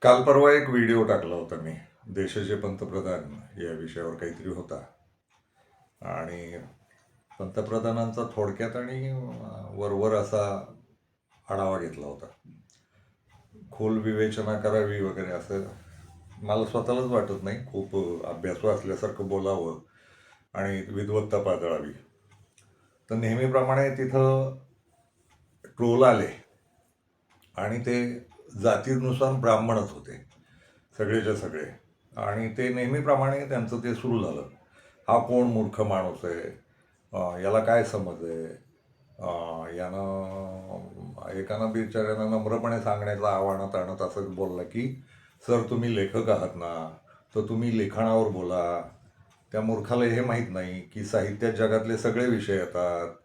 काल परवा एक व्हिडिओ टाकला होता मी. देशाचे पंतप्रधान या विषयावर काहीतरी होता. आणि पंतप्रधानांचा थोडक्यात आणि वरवर असा आढावा घेतला होता. खोल विवेचना करावी वगैरे असं मला स्वतःलाच वाटत नाही. खूप अभ्यासू असल्यासारखं बोलावं आणि विद्वत्ता पातळावी. तर नेहमीप्रमाणे तिथं ट्रोल आले आणि ते जातीनुसार ब्राह्मणच होते, सगळेच्या सगळे. आणि ते नेहमीप्रमाणे त्यांचं ते सुरू झालं. हा कोण मूर्ख माणूस आहे, याला काय समज आहे. यानं एकानं बिचाऱ्यानं नम्रपणे सांगण्याचं आव्हानात आणत असं बोलला की सर तुम्ही लेखक आहात ना, तर तुम्ही लिखाणावर बोला. त्या मूर्खाला हे माहीत नाही की साहित्यात जगातले सगळे विषय येतात.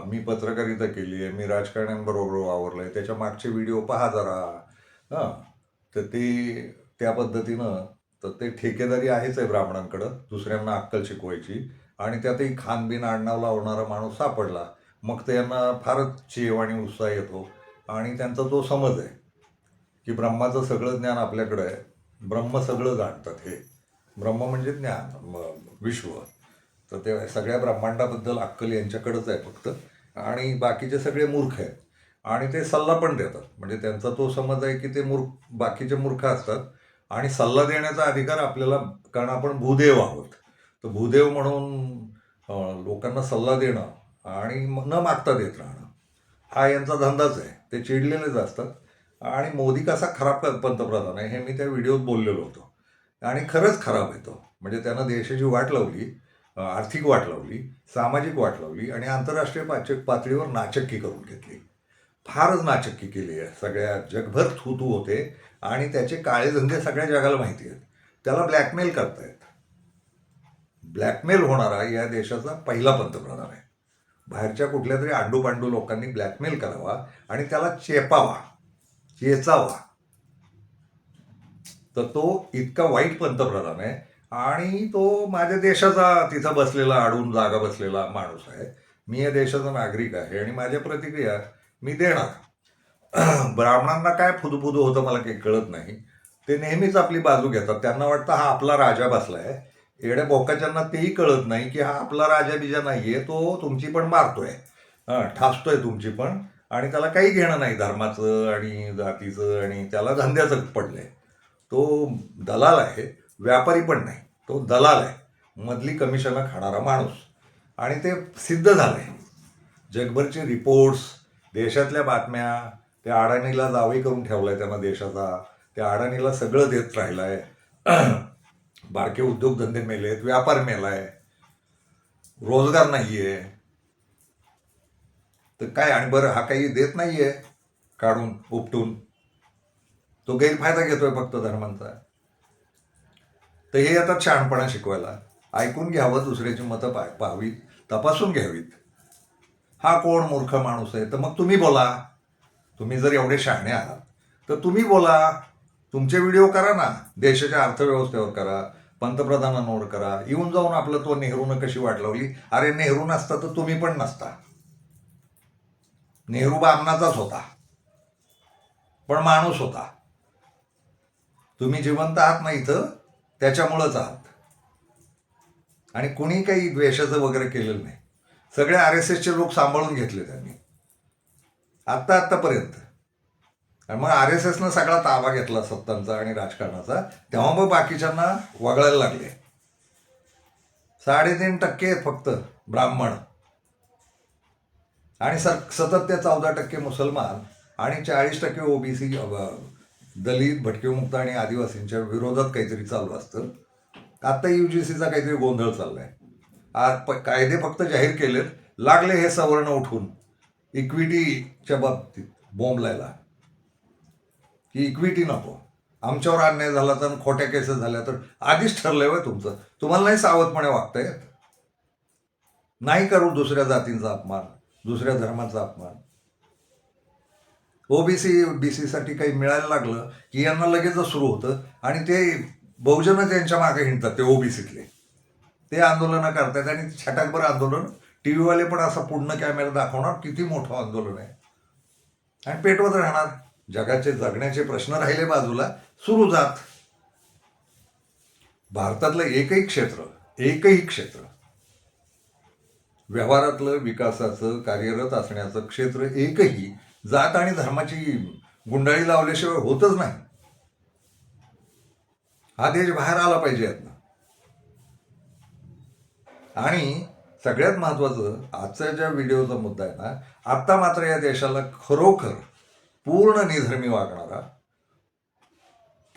मी पत्रकारिता केली आहे, मी राजकारण्यांबरोबर वावरलं आहे, त्याच्या मागचे व्हिडिओ पहा जरा. हां तर ते त्या पद्धतीनं तर ते ठेकेदारी आहेच आहे ब्राह्मणांकडं, दुसऱ्यांना अक्कल शिकवायची. आणि त्यातही खानबीन आडनाव लावणारा माणूस सापडला, मग त्यांना फारच चेव आणि उत्साह येतो. आणि त्यांचा तो समज आहे की ब्रह्माचं सगळं ज्ञान आपल्याकडं आहे, ब्रह्म सगळं जाणतात. हे ब्रह्म म्हणजे ज्ञान, विश्व. तर ते सगळ्या ब्रह्मांडाबद्दल अक्कल यांच्याकडंच आहे फक्त. आणि बाकीचे सगळे मूर्ख आहेत. आणि ते सल्ला पण देतात. म्हणजे त्यांचा तो समज आहे की ते बाकीचे मूर्ख असतात आणि सल्ला देण्याचा अधिकार आपल्याला, कारण आपण भूदेव आहोत. तर भूदेव म्हणून लोकांना सल्ला देणं आणि न मागता देत राहणं हा यांचा धंदाच आहे. ते चिडलेलेच असतात. आणि मोदी कसा खराब पंतप्रधान आहे हे मी त्या व्हिडिओत बोललेलो होतो. आणि खरंच खराब आहे तो. म्हणजे त्यानं देशाची वाट लावली, आर्थिक वाट लावली, सामाजिक वाट लावली आणि आंतरराष्ट्रीय पातळीवर नाचक्की करून घेतली. फारच नाचक्की केली आहे. सगळ्या जगभर थू होते आणि त्याचे काळे धंदे सगळ्या जगाला माहिती आहेत. त्याला ब्लॅकमेल करतायत. ब्लॅकमेल होणारा या देशाचा पहिला पंतप्रधान आहे. बाहेरच्या कुठल्या तरी आंडूपांडू लोकांनी ब्लॅकमेल करावा आणि त्याला चेपावा, चेचावा. तर तो इतका वाईट पंतप्रधान आहे. आणि तो माझ्या देशाचा तिथं बसलेला, अडून जागा बसलेला माणूस आहे. मी या देशाचा नागरिक आहे आणि माझ्या प्रतिक्रिया मी देणार. ब्राह्मणांना काय फुदूफुदू होतं मला काही कळत नाही. ते नेहमीच आपली बाजू घेतात. त्यांना वाटतं हा आपला राजा बसलाय. एवढ्या बोकाच्यांना तेही कळत नाही की हा आपला राजा बिजा नाहीये, तो तुमची पण मारतोय, ठासतोय तुमची पण. आणि त्याला काही घेणं नाही धर्माचं आणि जातीचं, आणि त्याला धंद्याचं पडलंय. तो दलाल आहे, व्यापारी पण नाही. तो दलाल आहे, मधली कमिशनं खाणारा माणूस. आणि ते सिद्ध झालंय. जगभरचे रिपोर्ट्स, देशातल्या बातम्या, त्या अडाणीला जावई करून ठेवलाय त्यानं देशाचा. त्या अडाणीला सगळं देत राहिलाय. बारके उद्योगधंदे मेलेत, व्यापार मेलाय, रोजगार नाहीये. तर काय, आणि बरं हा काही देत नाहीये काढून उपटून, तो गैरफायदा घेतोय फक्त धर्मांचा. तर हे आता शहाणपणा शिकवायला. ऐकून घ्यावं, दुसऱ्याची मतं पाहावीत, तपासून घ्यावीत. हा कोण मूर्ख माणूस आहे, तर मग तुम्ही बोला. तुम्ही जर एवढे शहाणे आहात तर तुम्ही बोला. तुमचे व्हिडिओ करा ना, देशाच्या अर्थव्यवस्थेवर करा, पंतप्रधानांवर करा. येऊन जाऊन आपलं तो नेहरूनं कशी वाट लावली. अरे नेहरू नसता तर तुम्ही पण नसता. नेहरू बामणाचाच होता, पण माणूस होता. तुम्ही जिवंत आहात ना इथं, त्याच्यामुळंच आहात. आणि कुणी काही द्वेषाचं वगैरे केलेलं नाही. सगळे RSSचे लोक सांभाळून घेतले त्यांनी आत्तापर्यंत. आणि मग RSSनं सगळा ताबा घेतला सत्तांचा आणि राजकारणाचा, तेव्हा मग बाकीच्यांना वगळायला लागले. 3.5% फक्त ब्राह्मण आणि सतत ते 14% मुसलमान आणि 40% OBC, दलित, भटकेमुक्त आणि आदिवासींच्या विरोधात काहीतरी चालू असतं. आता UGCचा काहीतरी गोंधळ चाललाय. कायदे फक्त जाहीर केलेत, लागले हे सवर्ण उठून इक्विटीच्या बाबतीत बोंबलायला की इक्विटी नको, आमच्यावर अन्याय झाला तर, खोट्या केसेस झाल्या तर. आधीच ठरलंय होय तुमचं. तुम्हाला नाही सावधपणे वागता येत? नाही करू दुसऱ्या जातींचा अपमान, दुसऱ्या धर्माचा अपमान. OBC साठी काही मिळायला लागलं की यांना लगेचच सुरू होतं. आणि ते बहुजनच यांच्या मागे हिंडतात, ते OBCतले. ते आंदोलनं करतात आणि छटाकभर आंदोलन. टीव्हीवाले पण असा पूर्ण कॅमेरा दाखवणार किती मोठं आंदोलन आहे आणि पेटवत राहणार. जगाचे जगण्याचे प्रश्न राहिले बाजूला, सुरू जात. भारतातलं एकही क्षेत्र व्यवहारातलं विकासाचं कार्यरत असण्याचं क्षेत्र एकही जात आणि धर्माची गुंडाळी लावल्याशिवाय होतच नाही. हा देश बाहेर आला पाहिजे यातनं. आणि सगळ्यात महत्वाचं आजचा ज्या व्हिडिओचा मुद्दा आहे ना, आता मात्र या देशाला खरोखर पूर्ण निधर्मी वागणारा,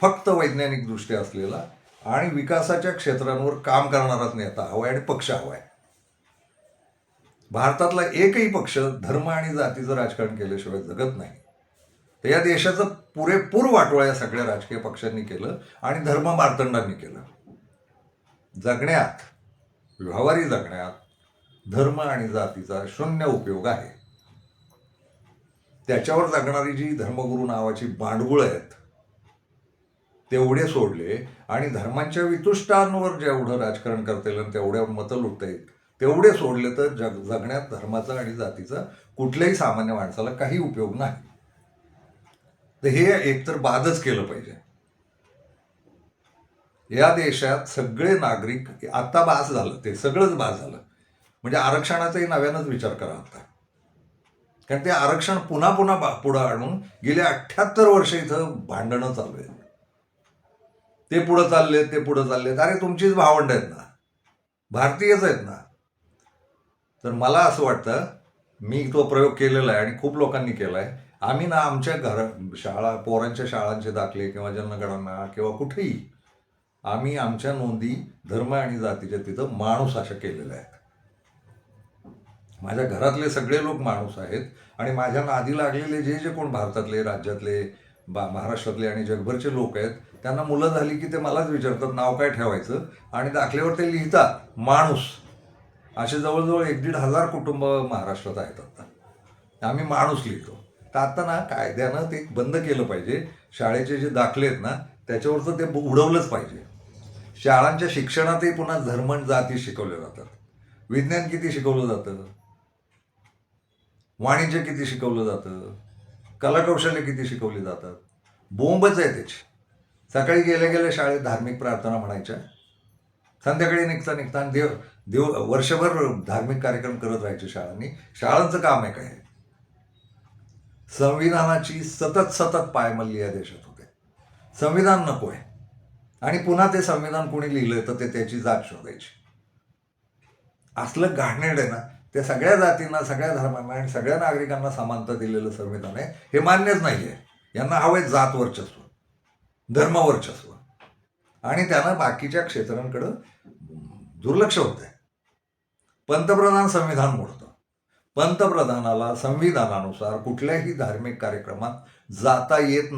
फक्त वैज्ञानिक दृष्टी असलेला आणि विकासाच्या क्षेत्रांवर काम करणाराच नेता हवाय आणि पक्ष हवाय. भारतातला एकही पक्ष धर्म आणि जातीचं राजकारण केल्याशिवाय जगत नाही. तर या देशाचं पुरेपूर वाटोळं या सगळ्या राजकीय पक्षांनी केलं आणि धर्म मार्तंडांनी केलं. व्यवहारी जगण्यात धर्म आणि जातीचा शून्य उपयोग आहे. त्याच्यावर जगणारी जी धर्मगुरू नावाची बांडगुळ आहेत तेवढे सोडले आणि धर्मांच्या वितुष्टांवर जेवढं राजकारण करता येईल तेवढ्या मतं लुटता येईल तेवढे सोडले तर जगण्यात धर्माचा आणि जातीचा कुठल्याही सामान्य माणसाला काही उपयोग नाही. तर हे एकतर बादच केलं पाहिजे. या देशात सगळे नागरिक, आता बास झालं, ते सगळंच बास झालं. म्हणजे आरक्षणाचाही नव्यानंच विचार करा आता. कारण ते आरक्षण पुन्हा पुन्हा पुढं आणून गेले 78 वर्ष इथं भांडणं चालू आहेत. ते पुढं चाललेत. अरे तुमचीच भावंड आहेत ना, भारतीयच आहेत ना. तर मला असं वाटतं, मी तो प्रयोग केलेला आहे आणि खूप लोकांनी केला आहे. आम्ही ना आमच्या पोरांच्या शाळांचे दाखले किंवा जनगणना किंवा कुठेही आम्ही आमच्या नोंदी धर्म आणि जातीच्या तिथं माणूस अशा केलेल्या आहेत. माझ्या घरातले सगळे लोक माणूस आहेत आणि माझ्या नादी लागलेले जे कोण भारतातले, राज्यातले, महाराष्ट्रातले आणि जगभरचे लोक आहेत, त्यांना मुलं झाली की ते मलाच विचारतात नाव काय ठेवायचं, आणि दाखल्यावर ते लिहितात माणूस. असे जवळजवळ 1,500 कुटुंब महाराष्ट्रात आहेत आता. आम्ही माणूस लिहितो. तर आता ना कायद्यानं ते बंद केलं पाहिजे. शाळेचे जे दाखले आहेत ना त्याच्यावरचं ते उडवलंच पाहिजे. शाळांच्या शिक्षणातही पुन्हा धर्म जाती शिकवले जातात. विज्ञान किती शिकवलं जातं, वाणिज्य किती शिकवलं जातं, कलाकौशल्य किती शिकवली जातात. बोंबच आहे त्याची. सकाळी गेल्या शाळेत धार्मिक प्रार्थना म्हणायच्या, संध्याकाळी निघता देव वर्षभर धार्मिक कार्यक्रम करत राहायचे शाळांनी. शाळांचं काम आहे काय? संविधानाची सतत पायमल्ली या देशात होते. संविधान नको आहे आणि पुन्हा ते संविधान कोणी लिहिलंय तर ते त्याची जात शोधायची. असलं घाणेरड आहे ना. ते सगळ्या जातींना, सगळ्या धर्मांना आणि सगळ्या नागरिकांना समानता दिलेलं संविधान आहे. हे मान्यच नाही आहे. यांना हवंय जात वर्चस्व, धर्म वर्चस्व, आणि त्यानं बाकीच्या क्षेत्रांकडं दुर्लक्ष होतंय. पंतप्रधान संविधान मोडतं. पंतप्रधानाला संविधानानुसार कुठल्याही धार्मिक कार्यक्रमात जाता येत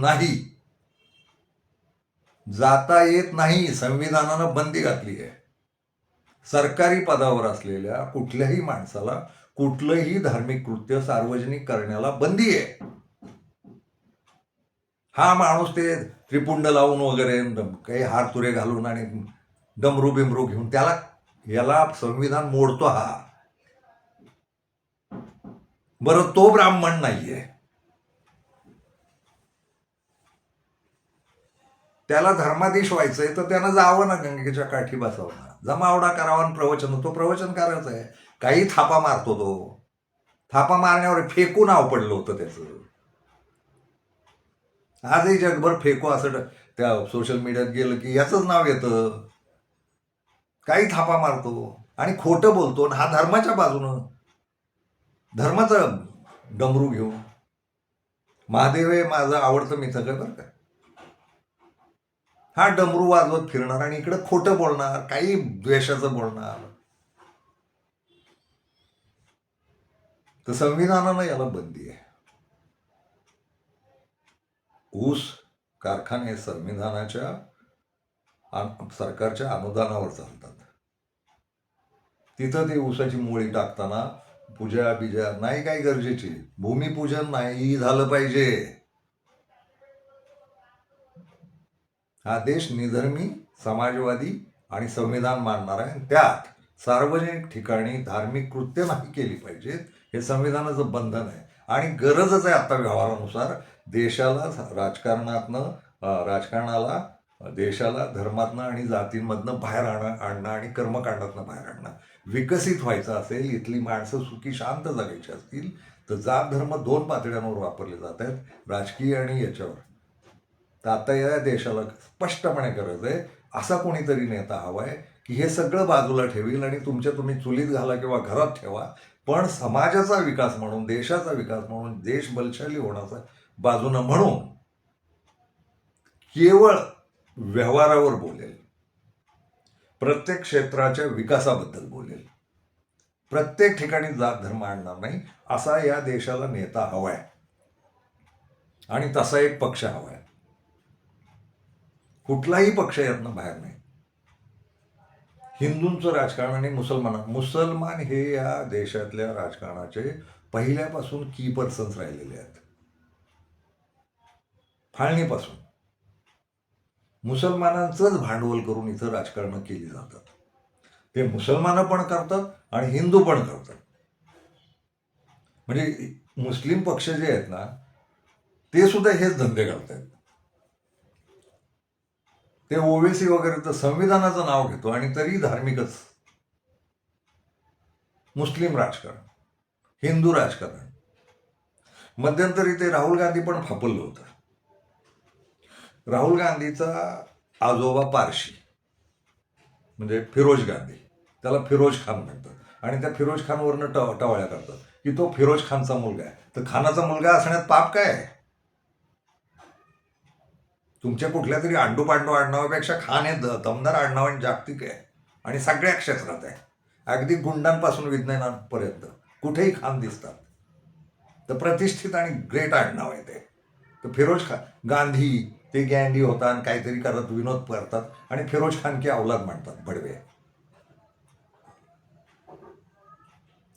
नाही. संविधानानं बंदी घातली आहे. सरकारी पदावर असलेल्या कुठल्याही माणसाला कुठलंही धार्मिक कृत्य सार्वजनिक करण्याला बंदी आहे. हा माणूस ते त्रिपुंड लावून वगैरे काही हार तुरे घालून आणि डमरू बिमरू घेऊन याला संविधान मोडतो हा. बरं, तो ब्राह्मण नाहीये, त्याला धर्माधीश व्हायचंय तर त्यानं जावं ना गंगेच्या काठी बसावं ना, जमावडा करावा आणि प्रवचन. तो प्रवचन करायचं आहे. काही थापा मारतो तो. थापा मारण्यावर फेकू नाव पडलं होतं त्याचं. आजही जगभर फेकू असं त्या सोशल मीडियात गेलं की याचंच नाव येतं. काही थापा मारतो आणि खोटं बोलतो. हा धर्माच्या बाजूनं, धर्माचं डमरू घेऊन. महादेव हे माझं आवडतं मिथक आहे बरं का. हा डमरू वाजवत फिरणार आणि इकडं खोटं बोलणार, काही द्वेषाचं बोलणार. तर संविधानानं याला बंदी आहे. ऊस कारखाने संविधानाच्या सरकारच्या अनुदानावर चालतात. तिथं ते ऊसाची मुळी टाकताना पूजा बिजा नाही काही गरजेची, भूमिपूजन नाही झालं पाहिजे. हा देश निधर्मी, समाजवादी आणि संविधान मानणार आहे. त्यात सार्वजनिक ठिकाणी धार्मिक कृत्य नाही केली पाहिजेत, हे संविधानाचं बंधन आहे. आणि गरजच आहे आता व्यवहारानुसार देशाला राजकारणाला देशाला धर्मातनं आणि जातींमधनं बाहेर आणणं आणि कर्मकांडातनं बाहेर आणणं. विकसित व्हायचं असेल, इथली माणसं सुखी शांत जगायची असतील, तर जात धर्म 2 पातळ्यांवर वापरले जात आहेत, राजकीय आणि याच्यावर. तर आता या देशाला स्पष्टपणे गरज आहे असा कोणीतरी नेता हवाय की हे सगळं बाजूला ठेवील आणि तुम्ही चुलीत घाला किंवा घरात ठेवा, पण समाजाचा विकास म्हणून, देशाचा विकास म्हणून, देश बलशाली होण्याचा बाजूनं म्हणून केवळ व्यवहारावर बोलेल, प्रत्येक क्षेत्राच्या विकासाबद्दल बोलेल, प्रत्येक ठिकाणी जात धर्म आणणार नाही असा या देशाला नेता हवाय. आणि तसा एक पक्ष हवाय. कुठलाही पक्ष यातनं बाहेर नाही. हिंदूंचं राजकारण आणि मुसलमान हे या देशातल्या राजकारणाचे पहिल्यापासून की पर्सन्स राहिलेले आहेत. फाळणीपासून मुसलमानांचंच भांडवल करून इथं राजकारणं केली जातात. ते मुसलमान पण करतात आणि हिंदू पण करतात. म्हणजे मुस्लिम पक्ष जे आहेत ना, ते सुद्धा हेच धंदे करतात. ते ओवेसी वगैरे तर संविधानाचं नाव घेतो आणि तरी धार्मिकच. मुस्लिम राजकारण, हिंदू राजकारण. मध्यंतरी ते राहुल गांधी पण फापलं होतं. राहुल गांधीचा आजोबा पारशी, म्हणजे फिरोज गांधी, त्याला फिरोज खान म्हणतात आणि त्या फिरोज खानवरनं टवाळ्या करतात की तो फिरोज खानचा मुलगा आहे. तर खानाचा मुलगा असण्यात पाप काय आहे? तुमच्या कुठल्या तरी आंडू पांडू आडनावापेक्षा खान हे दमदार आडनाव आणि जागतिक आहे आणि सगळ्या क्षेत्रात आहे. अगदी गुंडांपासून विज्ञानापर्यंत कुठेही खान दिसतात. तर प्रतिष्ठित आणि ग्रेट आडनाव आहे ते. तर फिरोज खान, गांधी ते गँडी होता आणि काहीतरी करत विनोद करतात आणि फिरोज खान की औलाद म्हणतात बडवे.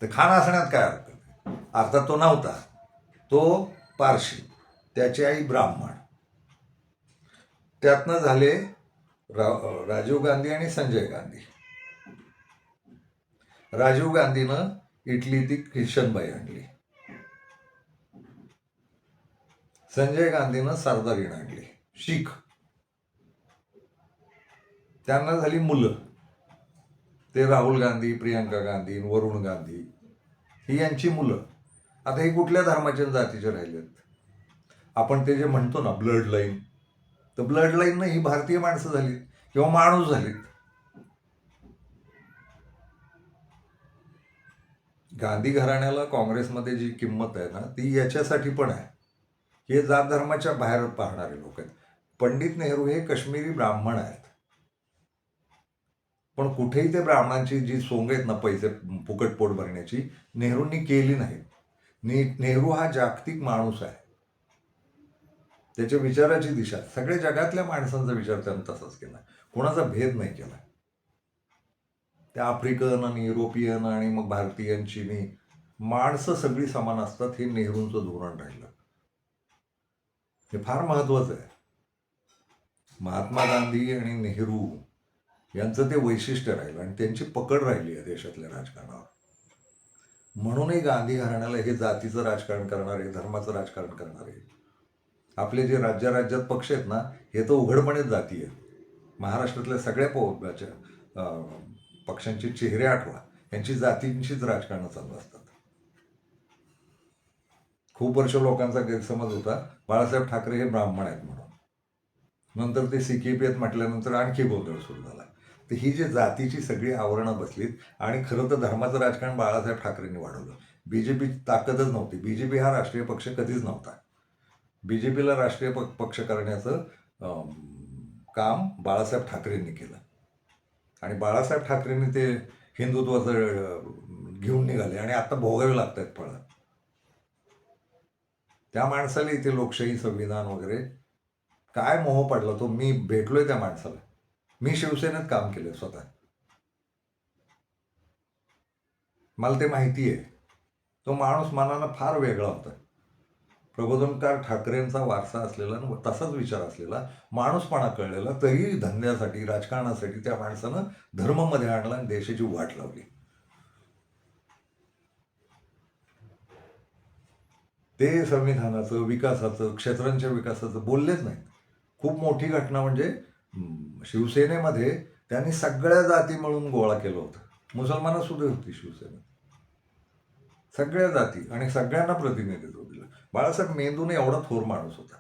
तर खान असण्यात काय अर्थ? अर्थात तो नव्हता. तो पारशी, त्याची आई ब्राह्मण. त्यातनं झाले राजीव गांधी आणि संजय गांधी. राजीव गांधीनं इटली ती ख्रिश्चनबाई आणली. संजय गांधीनं सरदारीण आणली, शीख. त्यांना झाली मुलं. ते राहुल गांधी, प्रियंका गांधी, वरुण गांधी ही यांची मुलं. आता हे कुठल्या धर्माच्या जातीचे राहिलेत? आपण ते जे म्हणतो ना ब्लड लाईन, तर ब्लड लाईन ही भारतीय माणसं झालीत किंवा माणूस झालीत. गांधी घराण्याला काँग्रेसमध्ये जी किंमत आहे ना, ती याच्यासाठी पण आहे. हे जात धर्माच्या बाहेर पाहणारे लोक आहेत. पंडित नेहरू हे काश्मीरी ब्राह्मण आहेत. पण कुठेही ते ब्राह्मणांची जी सोंग आहेत ना पैसे फुकट पोट भरण्याची, नेहरूंनी केली नाही. नेहरू हा जागतिक माणूस आहे. त्याच्या विचाराची दिशा सगळ्या जगातल्या माणसांचा विचार त्यानं तसाच केला, कोणाचा भेद नाही केला. त्या आफ्रिकन आणि युरोपियन आणि मग भारतीयन, चीनी माणसं सगळी समान असतात, हे नेहरूंचं धोरण राहिलं. हे फार महत्वाचं आहे. महात्मा गांधी आणि नेहरू यांचं ते वैशिष्ट्य राहिलं आणि त्यांची पकड राहिली आहे देशातल्या राजकारणावर. म्हणूनही गांधी घराण्याला हे जातीचं राजकारण करणारे, धर्माचं राजकारण करणारे आपले जे राज्यात पक्ष आहेत ना, हे तर उघडपणेच जाती आहेत. महाराष्ट्रातल्या सगळ्या पक्षांचे चेहरे आठवा, यांची जातींचीच राजकारणं चालू असतात. खूप वर्ष लोकांचा गैरसमज होता बाळासाहेब ठाकरे हे ब्राह्मण आहेत म्हणून. नंतर ते CKP आहेत म्हटल्यानंतर आणखी गोंधळ सुरू झाला. तर ही जी जातीची सगळी आवरणं बसलीत आणि खरं तर धर्माचं राजकारण बाळासाहेब ठाकरेंनी वाढवलं. BJP ताकदच नव्हती. BJP हा राष्ट्रीय पक्ष कधीच नव्हता. BJPला राष्ट्रीय पक्ष करण्याचं काम बाळासाहेब ठाकरेंनी केलं आणि बाळासाहेब ठाकरेंनी ते हिंदुत्वाचं घेऊन निघाले आणि आता भोगावे लागत आहेत फळं. त्या माणसाला इथे लोकशाही, संविधान वगैरे काय मोह पडला तो. मी भेटलोय त्या माणसाला. मी शिवसेनेत काम केलं स्वतः. मला ते माहिती आहे. तो माणूस मनानं फार वेगळा होता. प्रबोधनकार ठाकरेंचा वारसा असलेला, तसाच विचार असलेला, माणूसपणा कळलेला, तरी धंद्यासाठी, राजकारणासाठी त्या माणसानं धर्मामध्ये आणला आणि देशाची वाट लावली. ते संविधानाचं, विकासाचं, क्षेत्रांच्या विकासाचं बोललेच नाहीत. खूप मोठी घटना म्हणजे शिवसेनेमध्ये त्यांनी सगळ्या जाती मिळून गोळा केलं होतं. मुसलमानसुद्धा होती शिवसेना. सगळ्या जाती आणि सगळ्यांना प्रतिनिधित्व दिलं. बाळासाहेब मेंदूने एवढा थोर माणूस होता.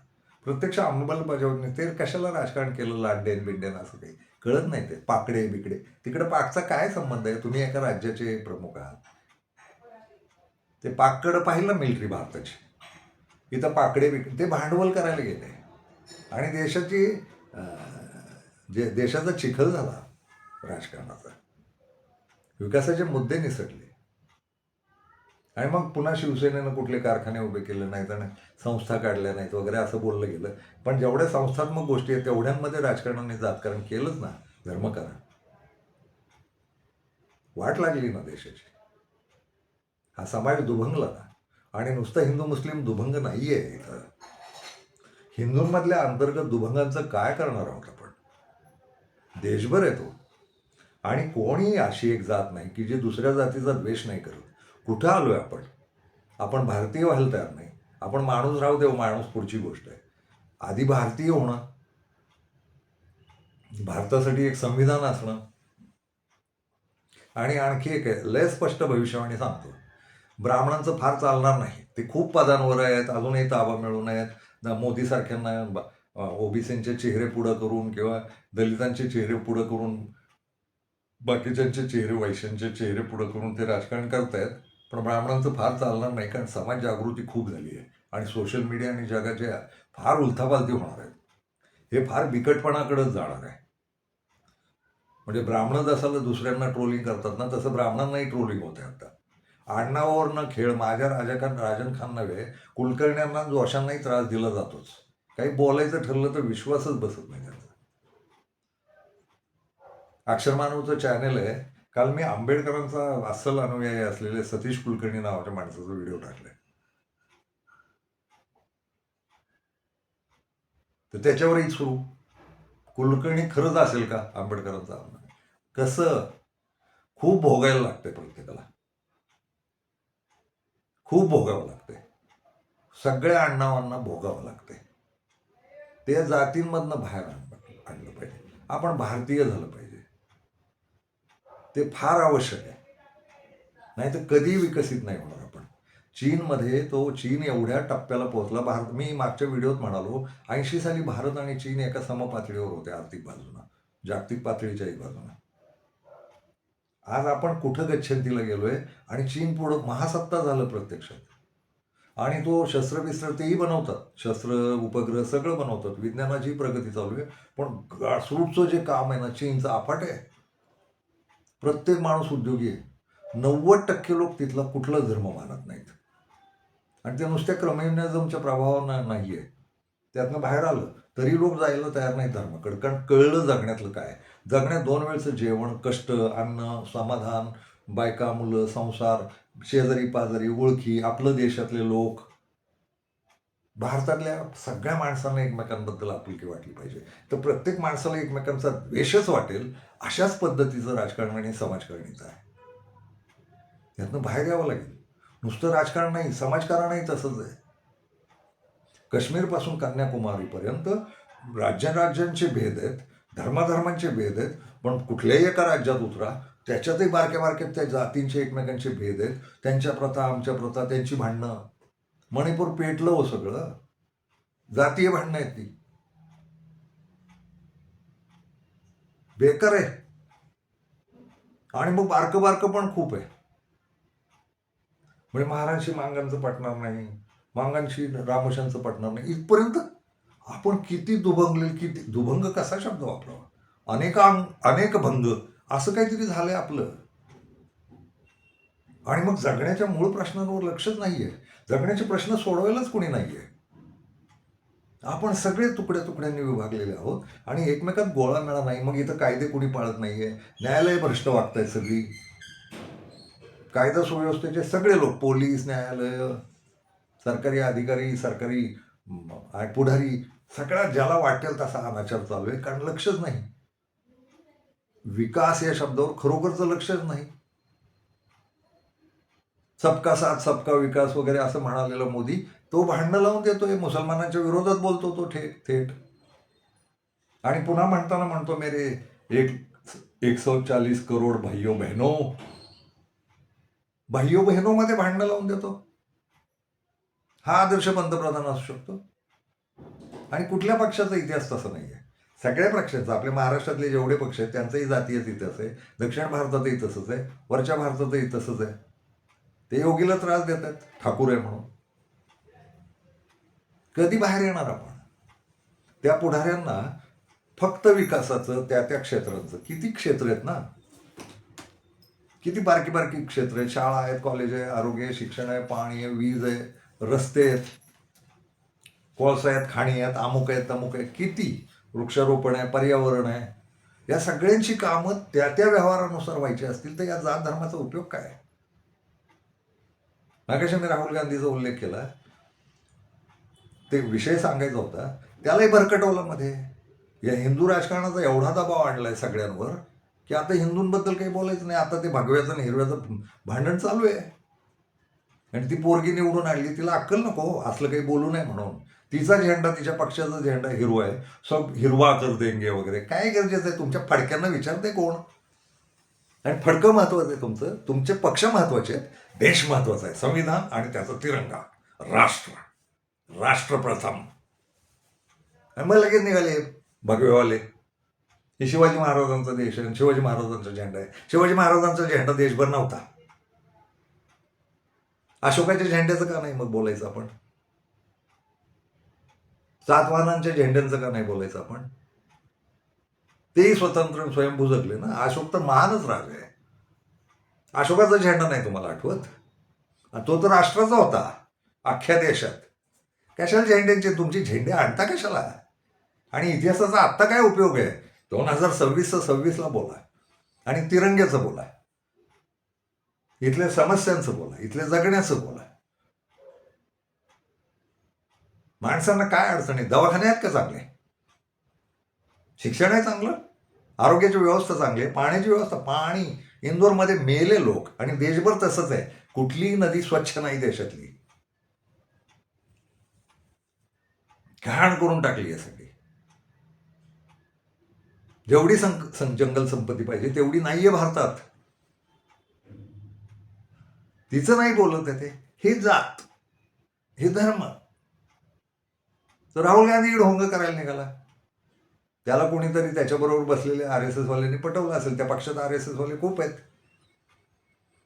प्रत्यक्ष अंमलबजावणी ते कशाला राजकारण केलं लांडेन बिंडेन असं काही कळत नाही. ते पाकडे बिकडे तिकडे पाकचा काय संबंध आहे? तुम्ही एका राज्याचे प्रमुख आहात. ते पाककडं पाहिलं मिलिटरी भारताची, इथं पाकडे बिकडे ते भांडवल करायला गेले आणि देशाची जे देशाचा चिखल झाला राजकारणाचा, विकासाचे मुद्दे निसटले आणि मग पुन्हा शिवसेनेनं कुठले कारखाने उभे केले नाहीत आणि संस्था काढल्या नाहीत वगैरे असं बोललं गेलं. पण जेवढ्या संस्थात्मक गोष्टी आहेत तेवढ्यांमध्ये राजकारणाने जातकरण केलंच ना. धर्म करा, वाट लागली ना देशाची. हा समाज दुभंगला ना. आणि नुसतं हिंदू मुस्लिम दुभंग नाही आहे इथं. हिंदूंमधल्या अंतर्गत दुभंगांचं काय करणार आहोत आपण? देशभर येतो आणि कोणी अशी एक जात नाही की जे दुसऱ्या जातीचा द्वेष नाही करत. कुठं आलोय आपण? आपण भारतीय व्हायला तयार नाही. आपण माणूस राहू देऊ, माणूस पुढची गोष्ट आहे. आधी भारतीय होणं, भारतासाठी एक संविधान असणं आणि आणखी एक आहे, लय स्पष्ट भविष्यवाणी सांगतो, ब्राह्मणांचं फार चालणार नाही. ते खूप पदांवर आहेत, अजूनही ताबा मिळून आहेत. मोदीसारख्यांना ओबीसींचे चेहरे पुढं करून किंवा दलितांचे चेहरे पुढं करून, बाकीच्यांचे चेहरे, वैश्यांचे चेहरे पुढं करून ते राजकारण करतायत. पण ब्राह्मणांचं फार चालणार नाही, कारण समाज जागृती खूप झाली आहे आणि सोशल मीडिया आणि जगाच्या फार उलथापालथी होणार आहेत. हे फार बिकटपणाकडेच जाणार आहे. म्हणजे ब्राह्मण जसं दुसऱ्यांना ट्रोलिंग करतात ना, तसं ब्राह्मणांनाही ट्रोलिंग होते आता. आडनावावरनं खेळ. माझ्या राजन खान नव्हे, कुलकर्ण्यांना जोशांनाही त्रास दिला जातोच. काही बोलायचं ठरलं तर विश्वासच बसत नाही त्यांचा. अक्षरमानवचं चॅनल आहे. काल मी आंबेडकरांचा अस्सल अनुयायी असलेले सतीश कुलकर्णी नावाच्या माणसाचा व्हिडिओ टाकलाय. तर त्याच्यावरही सुरू, कुलकर्णी खरंच असेल का आंबेडकरांचा? कसं? खूप भोगायला लागतंय प्रत्येकाला, खूप भोगावं लागतंय. सगळ्या अण्णावांना भोगावं लागतंय. ते जातींमधनं बाहेर आणलं पाहिजे. आपण भारतीय झालं पाहिजे. ते फार आवश्यक आहे. नाही तर कधी विकसित नाही होणार आपण. चीनमध्ये तो चीन एवढ्या टप्प्याला पोहोचला. भारत, मी मागच्या व्हिडिओत म्हणालो 80 साली भारत आणि चीन एका समपातळीवर होते आर्थिक बाजूनं, जागतिक पातळीच्याही बाजूनं. आज आपण कुठं गच्छंतीला गेलोय आणि चीन पुढं महासत्ता झालं प्रत्यक्षात. आणि तो शस्त्रबिस्त्र तेही बनवतात, शस्त्र उपग्रह सगळं बनवतात, विज्ञानाची प्रगती चालू आहे. पण ग्रासरूटचं जे काम आहे ना, चीनचं अफाट आहे. प्रत्येक माणूस उद्योगी आहे. 90% लोक तिथला कुठलाच धर्म मानत नाहीत आणि ते नुसत्या कम्युनिझमच्या प्रभावानं नाही आहे. त्यातनं बाहेर आलं तरी लोक जायला तयार नाही धर्माकडे, कारण कळलं जगण्यातलं काय. जगण्यात 2 वेळचं जेवण, कष्ट, अन्न, समाधान, बायका, मुलं, संसार, शेजारी पाजारी, ओळखी, आपलं देशातले लोक. भारतातल्या सगळ्या माणसांना एकमेकांबद्दल आपुलकी वाटली पाहिजे. तर प्रत्येक माणसाला एकमेकांचा द्वेषच वाटेल अशाच पद्धतीचं राजकारण आणि समाजकारणीचं आहे. यातनं बाहेर यावं लागेल. नुसतं राजकारण नाही, समाजकारणही तसंच आहे. काश्मीरपासून कन्याकुमारीपर्यंत राज्यांचे भेद आहेत, धर्माधर्मांचे भेद आहेत. पण कुठल्याही एका राज्यात उतरा, त्याच्यातही बारक्या बारक्यात त्या जातींचे एकमेकांचे भेद आहेत. त्यांच्या प्रथा, आमच्या प्रथा, त्यांची भांडणं. मणिपूर पेटलं हो सगळं. जातीय भांडणं आहेत ती, बेकार आहे. आणि मग बारकं बारकं पण खूप आहे. म्हणजे महाराजांशी मांगांचं पटणार नाही, मांगांशी रामोशांचं पटणार नाही, इथपर्यंत आपण किती दुभंगले. किती दुभंग कसा शब्द वापरावा? अनेक भंग असं काहीतरी झालंय आपलं. आणि मग जगण्याच्या मूळ प्रश्नांवर लक्षच नाहीये. जगण्याचे प्रश्न सोडवायलाच कोणी नाहीये. आपण सगळे तुकड्या तुकड्यांनी विभागलेले आहोत आणि एकमेकात गोळा मिळा नाही. मग इथं कायदे कोणी पाळत नाहीये, न्यायालय भ्रष्ट वागतायत सगळी. कायदा सुव्यवस्थेचे सगळे लोक, पोलीस, न्यायालय, सरकारी अधिकारी, सरकारी पुढारी, सगळ्या ज्याला वाटेल तसा अनाचार चालू आहे, कारण लक्षच नाही. विकास या शब्दावर खरोखरचं लक्षच नाही. सबका साथ सबका विकास वगैरे असं म्हणालेलं मोदी तो भांडणं लावून देतोय, मुसलमानांच्या विरोधात बोलतो तो थेट थेट. आणि पुन्हा म्हणताना म्हणतो मेरे 140 करोड भाइयो बहनो, भाइयो बहनो मध्ये भांडणं लावून देतो. हा आदर्श पंतप्रधान असू शकतो? आणि कुठल्या पक्षाचा इतिहास तसा नाही आहे. सगळ्या पक्षांचा, आपल्या महाराष्ट्रातले जेवढे पक्ष आहेत त्यांचाही जातीय इतिहास आहे. दक्षिण भारतातही तसंच आहे, वरच्या भारतातही तसंच आहे. ते योगीला त्रास देतात ठाकूर आहे म्हणून. कधी बाहेर येणार आपण? त्या पुढाऱ्यांना फक्त विकासाचं, त्या त्या क्षेत्रांचं, किती क्षेत्र आहेत ना, किती बारकी बारकी क्षेत्र आहेत. शाळा आहेत, कॉलेज आहे, आरोग्य आहे, शिक्षण आहे, पाणी आहे, वीज आहे, रस्ते आहेत, कोळसा आहेत, खाणी आहेत, अमुक आहेत, तमुक आहे, किती वृक्षारोपण आहे, पर्यावरण आहे. या सगळ्यांची कामं त्या त्या व्यवहारानुसार व्हायची असतील तर या जात धर्माचा उपयोग काय? मागाशी मी राहुल गांधीचा उल्लेख केला, ते विषय सांगायचा होता, त्यालाही भरकटवलं मध्ये. या हिंदू राजकारणाचा एवढा दबाव आणलाय सगळ्यांवर की आता हिंदूंबद्दल काही बोलायचं नाही. आता ते भगव्याचं आणि हिरव्याचं भांडण चालू आहे. आणि ती पोरगी निवडून आणली, तिला अक्कल नको असलं काही बोलू नये म्हणून. तिचा झेंडा, तिच्या पक्षाचा झेंडा हिरवा आहे, सब हिरवा कर देंगे वगैरे. काय गरजेचं आहे? तुमच्या फडक्यांना विचारते कोण? आणि फडकं महत्वाचं आहे तुमचं, तुमचे पक्ष महत्वाचे आहेत, देश महत्वाचा आहे, संविधान आणि त्याचा तिरंगा, राष्ट्र, राष्ट्रप्रथम. आणि मग लगेच निघाले भगवेवाले, हे शिवाजी महाराजांचा देश आहे, शिवाजी महाराजांचा झेंडा आहे. शिवाजी महाराजांचा झेंडा देशभर नव्हता. अशोकाच्या झेंड्याचं का नाही मग बोलायचं आपण? सातवाहनांच्या झेंड्यांचं का नाही बोलायचं आपण? तेही स्वतंत्र स्वयंभू जगले ना. अशोक तर महानच राजा आहे. अशोकाचा झेंडा नाही तुम्हाला आठवत? तो तर राष्ट्राचा होता अख्ख्या देशात. कशाला झेंड्यांचे? तुमची झेंडे आणता कशाला? आणि इतिहासाचा आत्ता काय उपयोग आहे? 2026ला बोला आणि तिरंग्याचं बोला, इथल्या समस्यांचं बोला, इथल्या जगण्याचं बोला. माणसांना काय अडचण आहे? दवाखाने आहेत का चांगले? शिक्षण आहे चांगलं? आरोग्याची व्यवस्था चांगली आहे? पाण्याची व्यवस्था, पाणी इंदोरमध्ये मेले लोक. आणि देशभर तसंच आहे, कुठलीही नदी स्वच्छ नाही देशातली. घाण करून टाकली आहे सगळी. जेवढी जंगल संपत्ती पाहिजे तेवढी नाहीये भारतात. तिचं नाही बोलत आहे ते. हे जात, हे धर्म. तर राहुल गांधी ढोंग करायला निघाला. त्याला कोणीतरी त्याच्याबरोबर बसलेले RSS वाल्यांनी पटवलं असेल. त्या पक्षात RSS वाले खूप आहेत.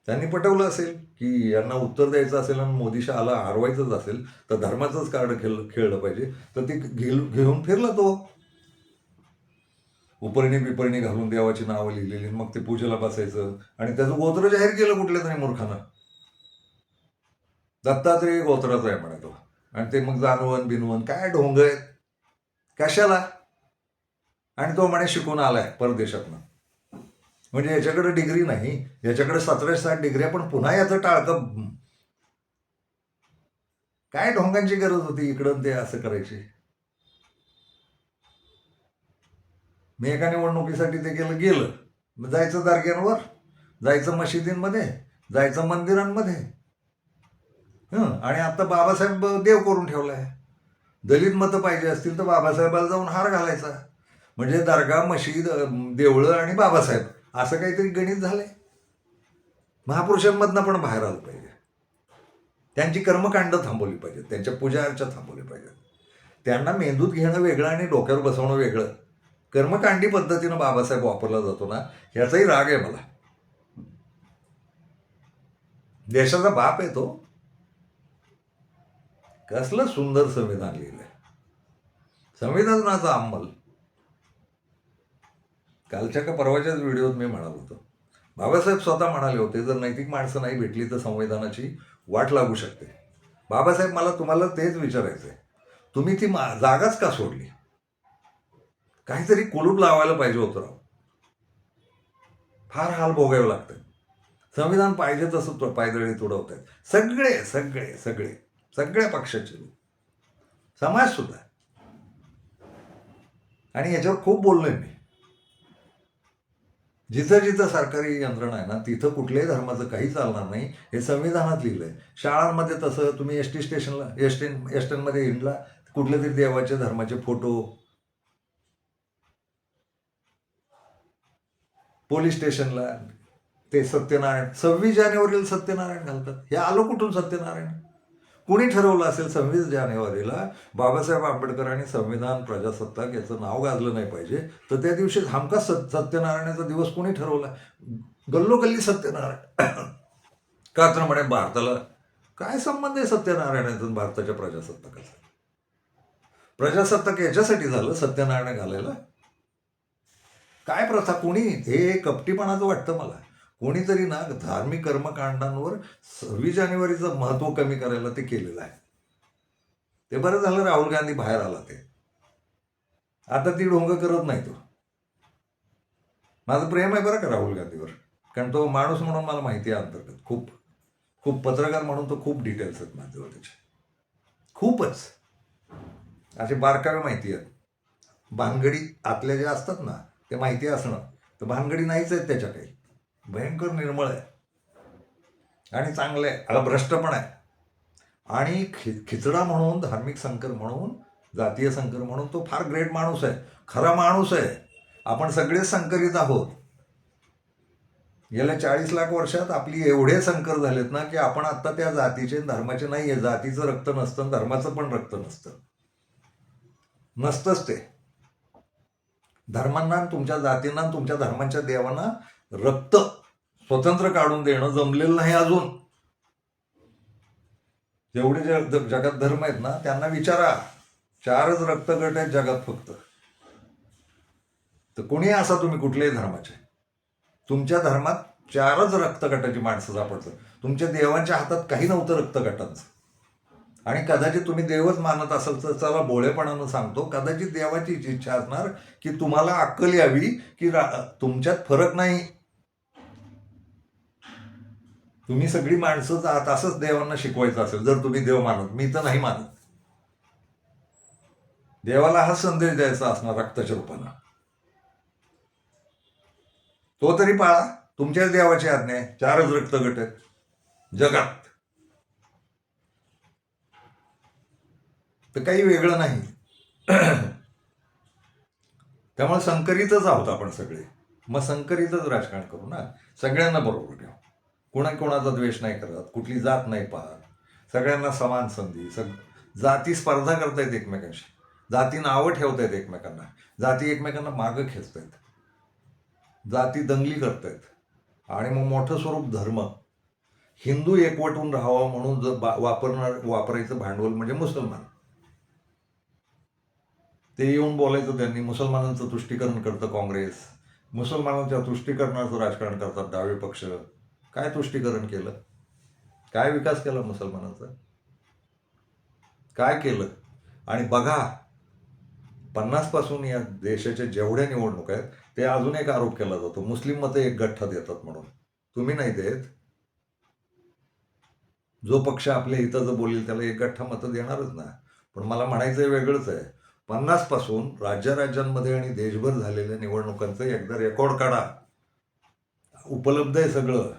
त्यांनी पटवलं असेल की यांना उत्तर द्यायचं असेल आणि मोदी शहाला हरवायचंच असेल तर धर्माचंच कार्ड खेळलं पाहिजे. तर ते घेऊन फिरला तो, उपरणी बिपरणी घालून देवाची नावं लिहिलेली. मग ते पूजेला बसायचं आणि त्याचं गोत्र जाहीर केलं कुठल्या तरी मूर्खानं. दत्तात्रेय गोत्राचं आहे म्हणे तो. आणि ते मग जानवन बिनवन काय ढोंग आहेत कशाला? आणि तो म्हणे शिकून आलाय परदेशातनं. म्हणजे याच्याकडे डिग्री नाही, याच्याकडे 17-60 डिग्री, पण पुन्हा याचं टाळकं. काय ढोंगांची गरज होती इकडं ते असं करायची? मी एका निवडणुकीसाठी ते गेलं. जायचं दर्ग्यांवर, जायचं मशिदींमध्ये, जायचं मंदिरांमध्ये. आणि आता बाबासाहेब देव करून ठेवलाय. दलित मतं पाहिजे असतील तर बाबासाहेबाला जाऊन हार घालायचा. म्हणजे दर्गा, मशीद, देवळं आणि बाबासाहेब असं काहीतरी गणित झालंय. महापुरुषांमधनं पण बाहेर आलं पाहिजे. त्यांची कर्मकांड थांबवली पाहिजेत, त्यांच्या पूजा अर्चा थांबवली पाहिजेत. त्यांना मेंदूत घेणं वेगळं आणि डोक्यावर बसवणं वेगळं. कर्मकांडी पद्धतीनं बाबासाहेब वापरला जातो ना, याचाही राग आहे मला. देशाचा बाप आहे तो. कसलं सुंदर संविधान लिहिलंय. संविधानाचा अंमल. कालच्या का परवाच्याच व्हिडिओत मी म्हणालो होतो, बाबासाहेब स्वतः म्हणाले होते जर नैतिक माणसं नाही भेटली तर संविधानाची वाट लागू शकते. बाबासाहेब, मला तुम्हाला तेच विचारायचंय, तुम्ही ती जागाच का सोडली? काहीतरी कुलूप लावायला पाहिजे होतं राव. फार हाल भोगावे लागतात. संविधान पाहिजे तसं पायदळी तुडवत आहेत सगळे सगळे सगळे सगळ्या पक्षाचे लोक, समाज सुद्धा. आणि याच्यावर खूप बोललोय मी. जिथं जिथं सरकारी यंत्रणा आहे ना तिथं कुठल्याही धर्माचं काही चालणार नाही, हे संविधानात लिहिलंय. शाळांमध्ये तसं तुम्ही एस टी स्टेशनला एस टेनमध्ये हिंडला कुठल्या तरी देवाचे धर्माचे फोटो, पोलीस स्टेशनला ते सत्यनारायण 26 जानेवारीला सत्यनारायण घालतात. हे आलं कुठून सत्यनारायण? कुणी ठरवलं असेल 26 जानेवारीला बाबासाहेब आंबेडकरांनी संविधान प्रजासत्ताक याचं नाव गाजलं नाही पाहिजे, तर त्या दिवशी हमखास सत्यनारायणाचा दिवस कुणी ठरवला? गल्लोगल्ली सत्यनारायण. का तर म्हणे भारताला काय संबंध आहे सत्यनारायणाचा आणि भारताच्या प्रजासत्ताकाचा? प्रजासत्ताक याच्यासाठी झालं सत्यनारायण घालायला? काय प्रथा? कोणी हे कपटीपणाचं वाटतं मला. कोणीतरी ना धार्मिक कर्मकांडांवर 26 जानेवारीचं महत्व कमी करायला ते केलेलं आहे. ते बरं झालं राहुल गांधी बाहेर आला. ते आता ती ढोंग करत नाही. तो माझं प्रेम आहे बरं का राहुल गांधीवर, कारण तो माणूस म्हणून मला माहिती आहे अंतर्गत. खूप खूप पत्रकार म्हणून तो खूप डिटेल्स आहेत माझ्यावर त्याचे, खूपच असे बारकावे माहिती आहेत. भानगडी आतल्या ज्या असतात ना ते माहिती असणं, तर भानगडी नाहीच आहेत त्याच्या काही. भयंकर निर्मळ आहे आणि चांगलं आहे, भ्रष्ट पण आहे. आणि खिचडा म्हणून, धार्मिक संकर म्हणून, जातीय संकर म्हणून तो फार ग्रेट माणूस आहे, खरा माणूस आहे. आपण सगळेच संकरित आहोत. गेल्या 40 लाख वर्षात आपली एवढे संकर झालेत ना की आपण आत्ता त्या जातीचे धर्माचे नाही आहे. जातीचं रक्त नसतं, धर्माचं पण रक्त नसतंच ते. धर्मांना, तुमच्या जातींना, तुमच्या धर्मांच्या देवांना रक्त स्वतंत्र काढून देणं जमलेलं नाही अजून. जेवढे जगात धर्म आहेत ना त्यांना विचारा, 4च रक्तगट आहेत जगात फक्त. तर कोणी असा तुम्ही कुठल्याही धर्माचे, तुमच्या धर्मात 4च रक्तगटाची माणसं सापडतात. तुमच्या देवांच्या हातात काही नव्हतं रक्तगटांचं. आणि कदाचित तुम्ही देवच मानत असाल तर चला भोळेपणानं सांगतो, कदाचित देवाची इच्छा असणार की तुम्हाला अक्कल यावी की तुमच्यात फरक नाही. तुम्ही सगळी माणसंच आहात असंच देवांना शिकवायचं असेल जर तुम्ही देव मानत. मी तर नाही मानत. देवाला हा संदेश द्यायचा असणार रक्ताच्या रूपानं. तो तरी पाळा. तुमच्याच देवाची आज्ञा आहे, 4च रक्तगट आहेत जगात, तर काही वेगळं नाही. त्यामुळे संकरितच आहोत आपण सगळे. मग संकरितच राजकारण करू ना, सगळ्यांना बरोबर ठेवू. कोणाचा द्वेष नाही करत, कुठली जात नाही पाहत, सगळ्यांना समान संधी. जाती स्पर्धा करतायत एकमेकांशी, जाती नावं ठेवतायत एकमेकांना, जाती एकमेकांना मागं खेचतायत, जाती दंगली करतायत. आणि मग मोठं स्वरूप धर्म. हिंदू एकवटून राहावा म्हणून जर वापरायचं भांडवल म्हणजे मुसलमान. ते येऊन बोलायचं त्यांनी, मुसलमानांचं तुष्टीकरण करतं काँग्रेस, मुसलमानांच्या तुष्टीकरणाचं राजकारण करतात डावे पक्ष. काय तुष्टीकरण केलं? काय विकास केला मुसलमानांचा? काय केलं? आणि बघा 50 पासून या देशाच्या जेवढ्या निवडणुका आहेत ते अजून एक आरोप केला जातो, मुस्लिम मतं एक गठ्ठा देतात म्हणून. तुम्ही नाही देत. जो पक्ष आपल्या हिताचं बोलेल त्याला एक गठ्ठा मतं देणारच ना. पण मला म्हणायचं वेगळंच आहे. 50 पासून राज्यांमध्ये आणि देशभर झालेल्या निवडणुकांचं एकदा रेकॉर्ड काढा. उपलब्ध आहे सगळं.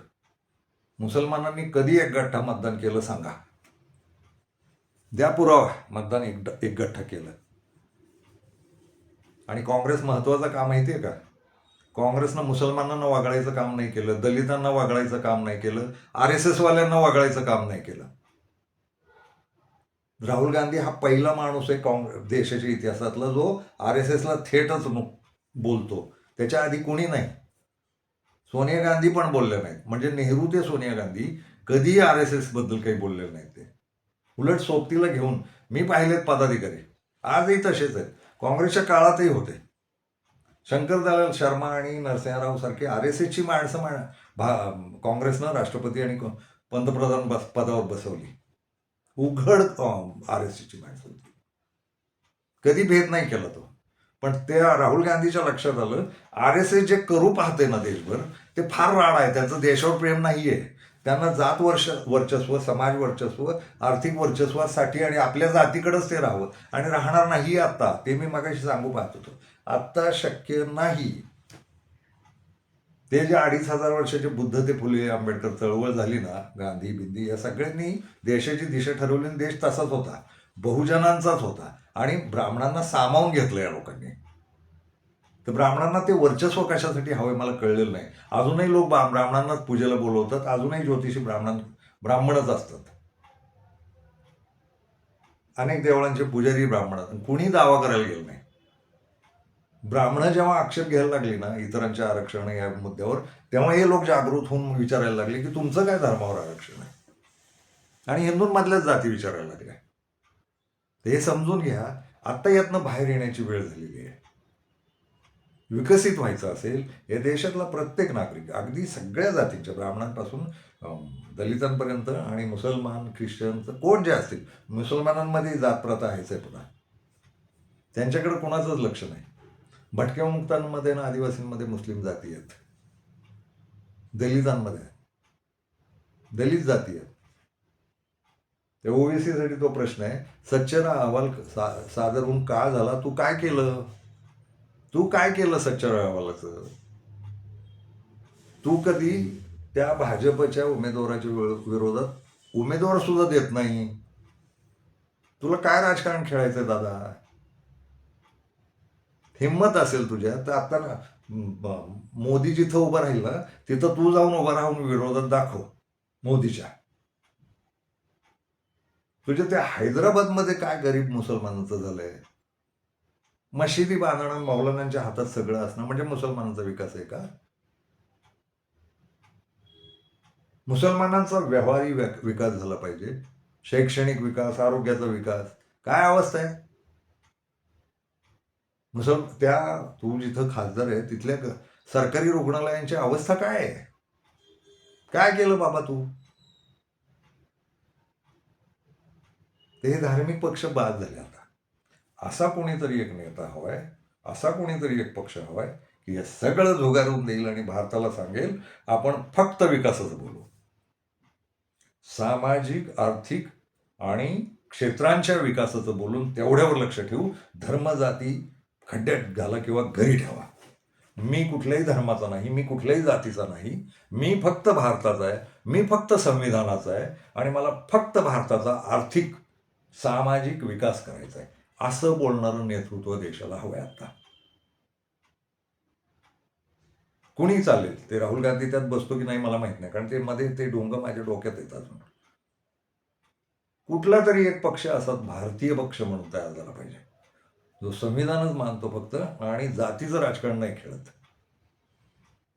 मुसलमानांनी कधी एक गठ्ठा मतदान केलं सांगा. द्या पुरावा, मतदान एक गठ्ठा केलं. आणि काँग्रेस महत्वाचं काम माहितीये का? काँग्रेसनं मुसलमानांना वागळायचं काम नाही केलं, दलितांना वागळायचं काम नाही केलं, RSS वाल्यांना वागळायचं काम नाही केलं. राहुल गांधी हा पहिला माणूस आहे देशाच्या इतिहासातला जो RSSला थेटच बोलतो. त्याच्या आधी कोणी नाही. सोनिया गांधी पण बोलल्या नाहीत. म्हणजे नेहरू ते सोनिया गांधी कधीही RSS बद्दल काही बोललेले नाहीत. ते उलट सोबतीला घेऊन, मी पाहिलेत पदाधिकारी आजही तसेच आहेत, काँग्रेसच्या काळातही होते. शंकरदयाळ शर्मा आणि नरसिंहराव सारखी RSSची माणसं काँग्रेसनं राष्ट्रपती आणि पंतप्रधान पदावर बसवली. उघड RSSची माणसं होती. कधी भेद नाही केला तो. पण त्या राहुल गांधीच्या लक्षात आलं RSS जे करू पाहते ना देशभर, ते फार राड आहे. त्यांचं देशावर प्रेम नाहीये. त्यांना जात वर्चस्व, समाज वर्चस्व, आर्थिक वर्चस्वासाठी आणि आपल्या जातीकडेच ते राहावं, आणि राहणार नाही आता. ते मी मगाशी सांगू पाहत होतो. आत्ता शक्य नाही. ते जे 2500 वर्षाचे बुद्ध ते फुले आंबेडकर चळवळ झाली ना, गांधी बिंदी या सगळ्यांनी देशाची दिशा ठरवली आणि देश तसाच होता, बहुजनांचाच होता. आणि ब्राह्मणांना सामावून घेतलं या लोकांनी. तर ब्राह्मणांना ते वर्चस्व कशासाठी हवंय मला कळलेलं नाही. अजूनही लोक ब्राह्मणांनाच पूजेला बोलवतात, अजूनही ज्योतिषी ब्राह्मणच असतात. अनेक देवळांचे पुजारी ब्राह्मण, कुणी दावा करायला गेलं नाही. ब्राह्मण जेव्हा आक्षेप घ्यायला लागली ना इतरांच्या आरक्षण या मुद्द्यावर, तेव्हा हे लोक जागृत होऊन विचारायला लागले की तुमचं काय धर्मावर आरक्षण आहे, आणि हिंदूंमधल्याच जाती विचारायला लागल्या. हे समजून घ्या, आत्ता यातनं बाहेर येण्याची वेळ झालेली आहे. विकसित व्हायचं असेल, या देशातला प्रत्येक नागरिक, अगदी सगळ्या जातींच्या, ब्राह्मणांपासून दलितांपर्यंत आणि मुसलमान, ख्रिश्चन, कोण जे असतील, मुसलमानांमध्ये जात प्रथा आहेच आहे पुन्हा. त्यांच्याकडे कोणाचंच लक्ष नाही. भटक्या मुक्तांमध्ये ना आदिवासींमध्ये मुस्लिम जाती आहेत, दलितांमध्ये दलित जाती आहेत. त्या ओबीसीसाठी तो प्रश्न आहे, सच्चर अहवाल सादर होऊन का झाला, तू काय केलं, तू काय केलं सच्चर अहवालाचं? तू कधी त्या भाजपच्या उमेदवाराच्या विरोधात उमेदवार सुद्धा देत नाही. तुला काय राजकारण खेळायचंय दादा? हिंमत असेल तुझ्या तर आता मोदी जिथं उभं राहील ना तिथं तू जाऊन उभं राहून विरोधात दाखव मोदीच्या. तुझ्या त्या हैदराबादमध्ये काय गरीब मुसलमानांचं झालंय? मशिदी बांधणं, मौलानांच्या हातात सगळं असणं म्हणजे मुसलमानांचा विकास आहे का? मुसलमानांचा व्यवहारी विकास झाला पाहिजे, शैक्षणिक विकास, आरोग्याचा विकास. काय अवस्था आहे तू जिथं खासदार आहे तिथल्या सरकारी रुग्णालयांची अवस्था काय आहे? काय केलं बाबा तू? ते धार्मिक पक्ष बाद झाले आता. असा कोणीतरी एक नेता हवाय, असा कोणीतरी एक पक्ष हवाय की हे सगळं झुगारून देईल आणि भारताला सांगेल आपण फक्त विकासाचं बोलू. सामाजिक, आर्थिक आणि क्षेत्रांच्या विकासाचं बोलून तेवढ्यावर लक्ष ठेवू. धर्म जाती खड्ड्यात घाला किंवा घरी ठेवा. मी कुठल्याही धर्माचा नाही, मी कुठल्याही जातीचा नाही, मी फक्त भारताचा आहे, मी फक्त संविधानाचा आहे आणि मला फक्त भारताचा आर्थिक सामाजिक विकास करायचा आहे, असं बोलणारं नेतृत्व देशाला हवंय आता. कुणी चालेल, ते राहुल गांधी त्यात बसतो की नाही मला माहित नाही, कारण ते मध्ये ते ढोंग माझ्या डोक्यात येतात. कुठला तरी एक पक्ष असा भारतीय पक्ष म्हणून तयार झाला पाहिजे, जो संविधानच मानतो फक्त आणि जातीचं राजकारण नाही खेळत.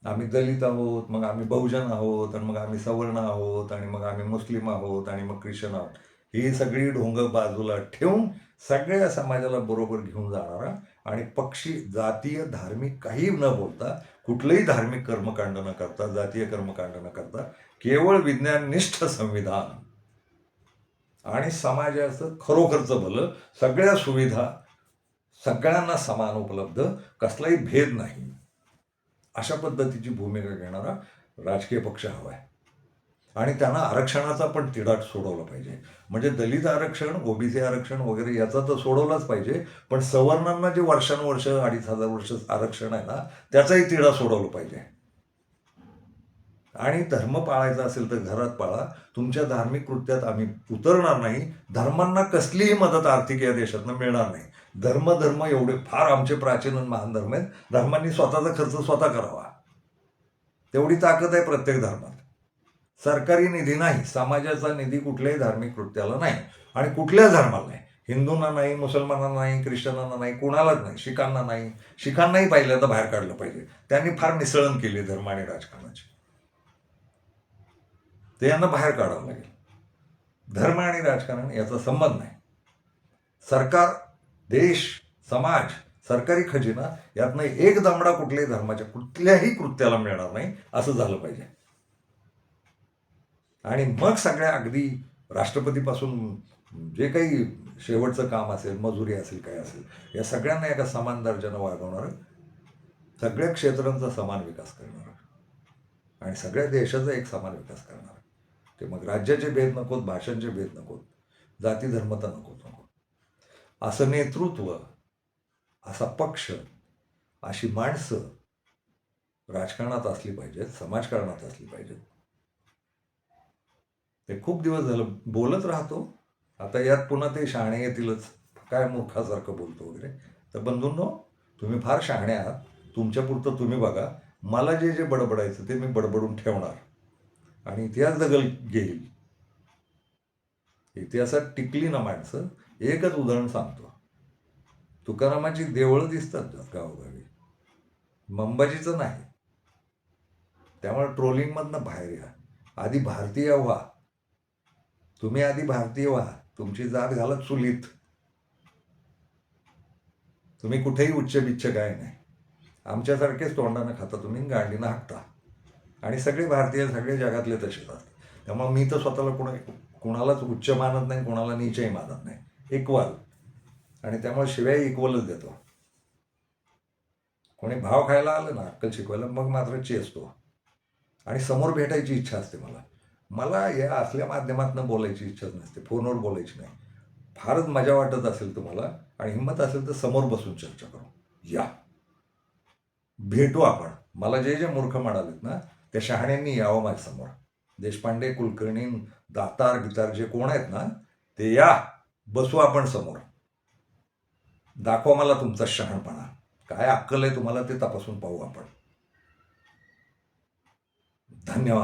आम्ही दलित आहोत, मग आम्ही बहुजन आहोत, आणि मग आम्ही सवर्ण आहोत, आणि मग आम्ही मुस्लिम आहोत, आणि मग ख्रिश्चन आहोत, ही सगळी ढोंग बाजूला ठेवून सगळ्या समाजाला बरोबर घेऊन जाणारा आणि पक्षी, जातीय, धार्मिक काही न बोलता, कुठलंही धार्मिक कर्मकांड न करता, जातीय कर्मकांड न करता, केवळ विज्ञाननिष्ठ संविधान आणि समाजाचं खरोखरचं भलं, सगळ्या सुविधा सगळ्यांना समान उपलब्ध, कसलाही भेद नाही, अशा पद्धतीची भूमिका घेणारा राजकीय पक्ष हवा आहे. आणि त्यांना आरक्षणाचा पण तिढा सोडवला पाहिजे. म्हणजे दलित आरक्षण, ओबीसी आरक्षण वगैरे याचा तर सोडवलाच पाहिजे, पण सवर्णांना जे वर्षानुवर्ष 2500 वर्ष आरक्षण आहे ना, त्याचाही तिढा सोडवला पाहिजे. आणि धर्म पाळायचा असेल तर घरात पाळा. तुमच्या धार्मिक कृत्यात आम्ही उतरणार नाही. धर्मांना कसलीही मदत आर्थिक या देशातनं मिळणार नाही. धर्म एवढे फार आमचे प्राचीन आणि महान धर्म आहेत, धर्मांनी स्वतःचा खर्च स्वतः करावा, तेवढी ताकद आहे प्रत्येक धर्मात. सरकारी निधी नाही, समाजाचा निधी कुठल्याही धार्मिक कृत्याला नाही, आणि कुठल्याच धर्माला नाही. हिंदूंना नाही, मुसलमानांना नाही, ख्रिश्चनांना नाही, कुणालाच नाही, शिखांना नाही. शिखांनाही पहिल्यांदा बाहेर काढलं पाहिजे. त्यांनी फार मिसळण केली धर्म आणि राजकारणाची, ते यांना बाहेर काढावं लागेल. धर्म आणि राजकारण याचा संबंध नाही. सरकार, देश, समाज, सरकारी खजिना यातनं एक दामडा कुठल्याही धर्माच्या कुठल्याही कृत्याला मिळणार नाही, असं झालं पाहिजे. आणि मग सगळ्या अगदी राष्ट्रपतीपासून जे काही शेवटचं काम असेल, मजुरी असेल, काय असेल, या सगळ्यांना एका समान दर्जानं वागवणार, सगळ्या क्षेत्रांचा समान विकास करणार आणि सगळ्या देशाचा एक समान विकास करणार. ते मग राज्याचे भेद नकोत, भाषांचे भेद नकोत, जाती धर्म तर नकोत. असं नेतृत्व, असा पक्ष, अशी माणसं राजकारणात असली पाहिजेत, समाजकारणात असली पाहिजेत. ते खूप दिवस झालं बोलत राहतो. आता यात पुन्हा ते शहाणे येतीलच, काय मूर्खासारखं बोलतो वगैरे. तर बंधूंनो, तुम्ही फार शहाणे आहात. तुमच्यापुरतं तुम्ही बघा. मला जे जे बडबडायचं ते मी बडबडून ठेवणार आणि इतिहास दगल घेईल. इतिहासात टिकली ना माणसं. एकच उदाहरण सांगतो. तुकारामाची देवळं दिसतात गावोगावी, मंबाजीचं नाही. त्यामुळे ट्रोलिंगमधनं बाहेर या. आधी भारतीय व्हा. तुम्ही आधी भारतीय व्हा. तुमची जात घाला चुलीत. तुम्ही कुठेही उच्च बिच्च काय नाही. आमच्यासारखेच तोंडानं खाता तुम्ही, गांडीनं हाकता. आणि सगळे भारतीय सगळे जगातले तसेच असतात. त्यामुळे मी तर स्वतःला कुणालाच उच्च मानत नाही, कोणाला नीचही मानत नाही. इक्वल. आणि त्यामुळे शिवाय इक्वलच देतो. कोणी भाव खायला आलं ना अक्कल शिकवायला, मग मात्र चेसतो. आणि समोर भेटायची इच्छा असते मला. मला या असल्या माध्यमातून बोलायची इच्छाच नसते, फोनवर बोलायची नाही. फारच मजा वाटत असेल तुम्हाला आणि हिंमत असेल तर समोर बसून चर्चा करू. या, भेटू आपण. मला जे जे मूर्ख म्हणालेत ना, त्या शहाण्यांनी यावं माझ्यासमोर. देशपांडे, कुलकर्णी, दातार गितार जे कोण आहेत ना, ते या, बसू आपण समोर. दाखवा मला तुमचा शहाणपणा. काय अक्कल आहे तुम्हाला ते तपासून पाहू आपण. धन्यवाद.